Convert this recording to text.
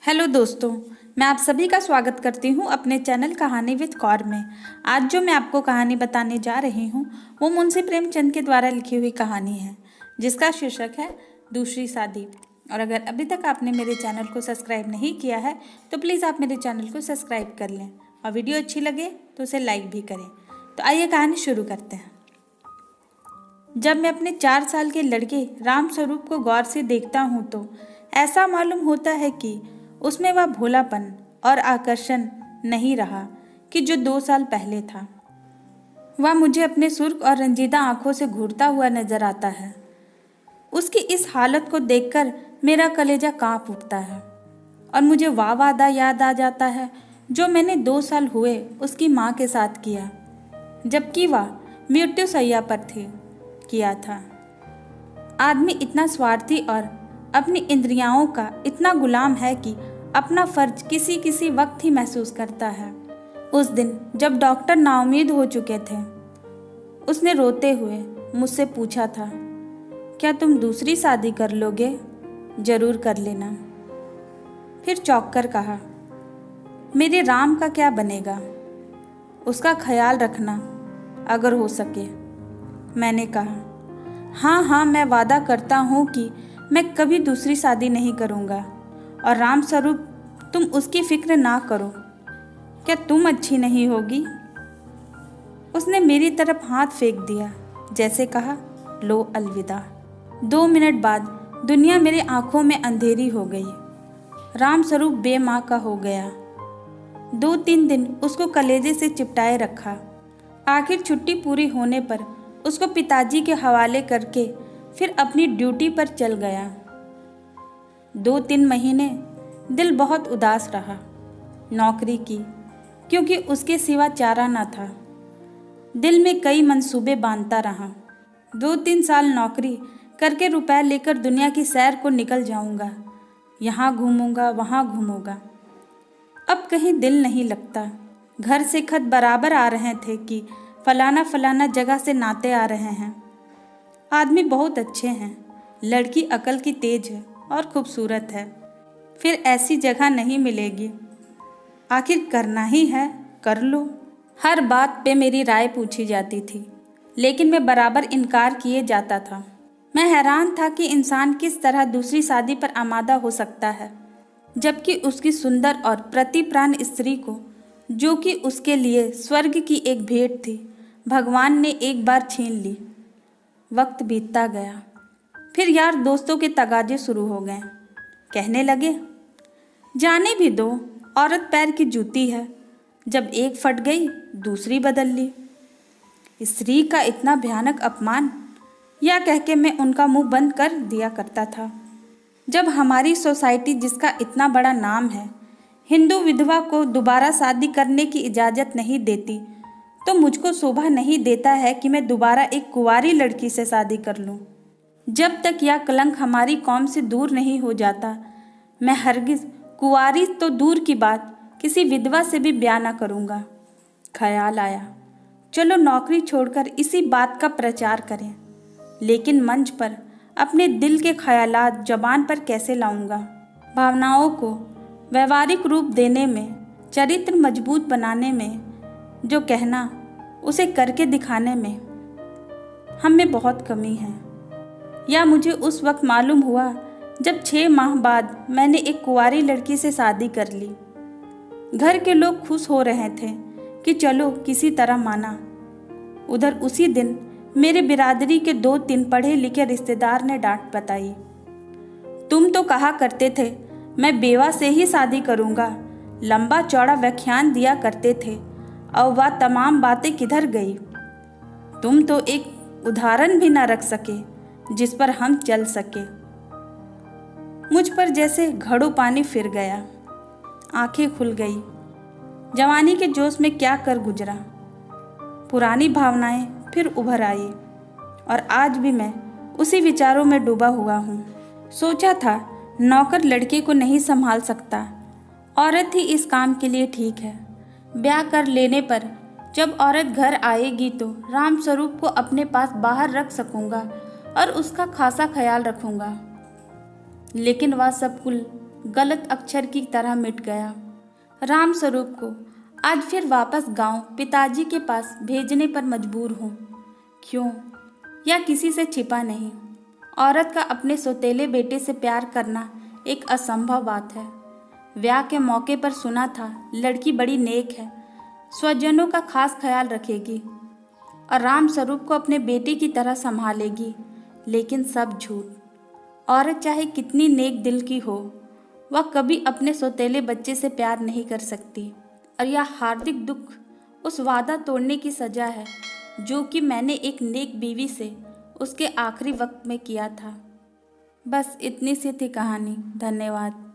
Hello दोस्तों, मैं आप सभी का स्वागत करती हूँ अपने चैनल कहानी विद कौर में। आज जो मैं आपको कहानी बताने जा रही हूँ वो मुंशी प्रेमचंद के द्वारा लिखी हुई कहानी है, जिसका शीर्षक है दूसरी शादी। और अगर अभी तक आपने मेरे चैनल को सब्सक्राइब नहीं किया है तो प्लीज़ आप मेरे चैनल को सब्सक्राइब कर लें और वीडियो अच्छी लगे तो उसे लाइक भी करें। तो आइए कहानी शुरू करते हैं। जब मैं अपने 4 साल के लड़के राम स्वरूप को गौर से देखता हूँ तो ऐसा मालूम होता है कि उसमें वह भोलापन और आकर्षण नहीं रहा कि जो 2 साल पहले था। वह मुझे अपने सुर्ख और रंजीदा आंखों से घूरता हुआ नजर आता है। उसकी इस हालत को देखकर मेरा कलेजा कांप उठता है और मुझे वह वादा याद आ जाता है जो मैंने 2 साल हुए उसकी माँ के साथ किया, जबकि वह मृत्यु शैया पर किया था। आदमी इतना स्वार्थी और अपनी इंद्रियों का इतना गुलाम है कि अपना फर्ज किसी किसी वक्त ही महसूस करता है। उस दिन जब डॉक्टर नाउम्मीद हो चुके थे, उसने रोते हुए मुझसे पूछा था, क्या तुम दूसरी शादी कर लोगे? जरूर कर लेना। फिर चौंक कर कहा, मेरे राम का क्या बनेगा? उसका ख्याल रखना अगर हो सके। मैंने कहा, हाँ हाँ, मैं वादा करता हूँ कि मैं कभी दूसरी शादी नहीं करूँगा और राम स्वरूप तुम उसकी फिक्र ना करो। क्या तुम अच्छी नहीं होगी? उसने मेरी तरफ हाथ फेंक दिया, जैसे कहा, लो अलविदा। 2 मिनट बाद दुनिया मेरी आंखों में अंधेरी हो गई। राम स्वरूप बेमाँ का हो गया। 2-3 दिन उसको कलेजे से चिपटाए रखा। आखिर छुट्टी पूरी होने पर उसको पिताजी के हवाले करके फिर अपनी ड्यूटी पर चल गया। 2-3 महीने दिल बहुत उदास रहा नौकरी की, क्योंकि उसके सिवा चारा न था। दिल में कई मंसूबे बांधता रहा। 2-3 साल नौकरी करके रुपए लेकर दुनिया की सैर को निकल जाऊंगा। यहाँ घूमूंगा, वहाँ घूमूंगा। अब कहीं दिल नहीं लगता। घर से खत बराबर आ रहे थे कि फलाना फलाना जगह से नाते आ रहे हैं। आदमी बहुत अच्छे हैं, लड़की अकल की तेज है और खूबसूरत है। फिर ऐसी जगह नहीं मिलेगी। आखिर करना ही है, कर लो। हर बात पे मेरी राय पूछी जाती थी, लेकिन मैं बराबर इनकार किए जाता था। मैं हैरान था कि इंसान किस तरह दूसरी शादी पर आमादा हो सकता है, जबकि उसकी सुंदर और प्रतिप्राण स्त्री को, जो कि उसके लिए स्वर्ग की एक भेंट थी, भगवान ने एक बार छीन ली। वक्त बीतता गया। फिर यार दोस्तों के तगाजे शुरू हो गए। कहने लगे, जाने भी दो, औरत पैर की जूती है, जब एक फट गई दूसरी बदल ली। स्त्री का इतना भयानक अपमान, या कह के मैं उनका मुंह बंद कर दिया करता था। जब हमारी सोसाइटी, जिसका इतना बड़ा नाम है, हिंदू विधवा को दोबारा शादी करने की इजाज़त नहीं देती, तो मुझको शोभा नहीं देता है कि मैं दोबारा एक कुंवारी लड़की से शादी कर लूं। जब तक यह कलंक हमारी कौम से दूर नहीं हो जाता, मैं हरगिज कुंवारी तो दूर की बात किसी विधवा से भी ब्याह न करूंगा। ख्याल आया, चलो नौकरी छोड़कर इसी बात का प्रचार करें, लेकिन मंच पर अपने दिल के ख्यालात जबान पर कैसे लाऊंगा? भावनाओं को व्यवहारिक रूप देने में, चरित्र मजबूत बनाने में, जो कहना उसे करके दिखाने में हम में बहुत कमी है। या मुझे उस वक्त मालूम हुआ जब 6 माह बाद मैंने एक कुंवारी लड़की से शादी कर ली। घर के लोग खुश हो रहे थे कि चलो किसी तरह माना। उधर उसी दिन मेरे बिरादरी के 2-3 पढ़े लिखे रिश्तेदार ने डांट बताई, तुम तो कहा करते थे मैं बेवा से ही शादी करूँगा, लंबा चौड़ा व्याख्यान दिया करते थे, और वह तमाम बातें किधर गई? तुम तो एक उदाहरण भी ना रख सके जिस पर हम चल सके। मुझ पर जैसे घड़ों पानी फिर गया। आंखें खुल गई। जवानी के जोश में क्या कर गुजरा। पुरानी भावनाएं फिर उभर आई और आज भी मैं उसी विचारों में डूबा हुआ हूँ। सोचा था नौकर लड़के को नहीं संभाल सकता, औरत ही इस काम के लिए ठीक है। ब्याह कर लेने पर जब औरत घर आएगी तो राम स्वरूप को अपने पास बाहर रख सकूंगा और उसका खासा ख्याल रखूंगा। लेकिन वह सब कुल गलत अक्षर की तरह मिट गया। राम स्वरूप को आज फिर वापस गांव पिताजी के पास भेजने पर मजबूर हूँ। क्यों? या किसी से छिपा नहीं। औरत का अपने सौतेले बेटे से प्यार करना एक असंभव बात है। ब्याह के मौके पर सुना था लड़की बड़ी नेक है, स्वजनों का खास ख्याल रखेगी और राम स्वरूप को अपने बेटे की तरह संभालेगी। लेकिन सब झूठ। औरत चाहे कितनी नेक दिल की हो, वह कभी अपने सौतेले बच्चे से प्यार नहीं कर सकती। और यह हार्दिक दुख उस वादा तोड़ने की सजा है जो कि मैंने एक नेक बीवी से उसके आखिरी वक्त में किया था। बस इतनी सी थी कहानी। धन्यवाद।